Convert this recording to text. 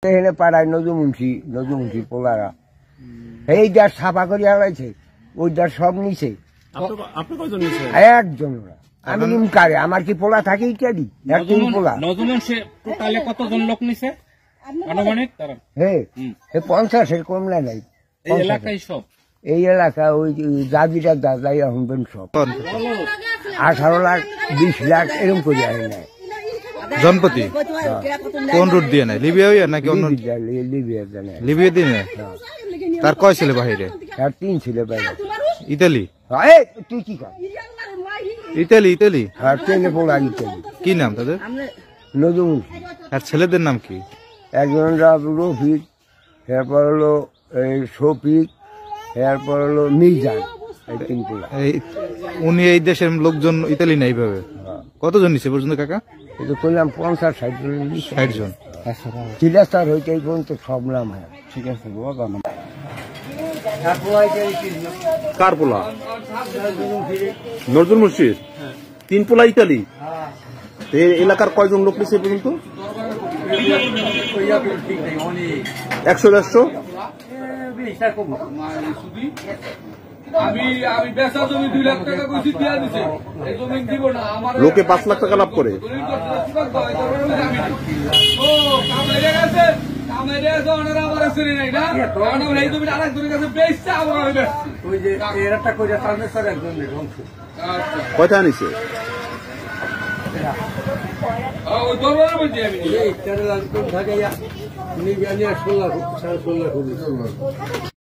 এখানে পাড়ায় নজুমুন্সি পোলারা এই যার সাফা করে হারাইছে ওই যার সব নিছে একজন আমি কারে আমার কি পোলা থাকে ইত্যাদি একজন পোলা কতজন লোক নিছে 50-এর কমলা নাই এই এলাকা ওই দাদিটা দাদাই হবেন সব 18 লাখ 20 লাখ এরকম করে আয় নাই জনপতি কোন রুট দিয়ে নেয় লিবিয়া হইয়া নাকি অন্য লিবিয়া দিয়ে নেয় তার কয় ছেলে বাহিরে আর 3 ছেলে বাইরে ইতালি তুই কি কর ইতালি আর ছেলে পোলা ইতালি কি নাম তাদের নজরুমুন্সি আর ছেলেদের নাম কি একজন রফিক এরপর হলো শফিক এরপর হলো মিজান উনি এই দেশের লোকজন ইতালি না এইভাবে কতজন নিচ্ছে পর্যন্ত কাকা এটা করলাম 50-60 জন 60 জন চিলাস্তার হইতে এই পর্যন্ত সব নাম হয় ঠিক আছে কার পোলা নজরুল মুর্শিদ 3 পোলা ইতালি এলাকার কয়জন লোক নিচ্ছে পর্যন্ত 100-150 লোকে 5 লাখ টাকা লাভ করে কয়টা নিছে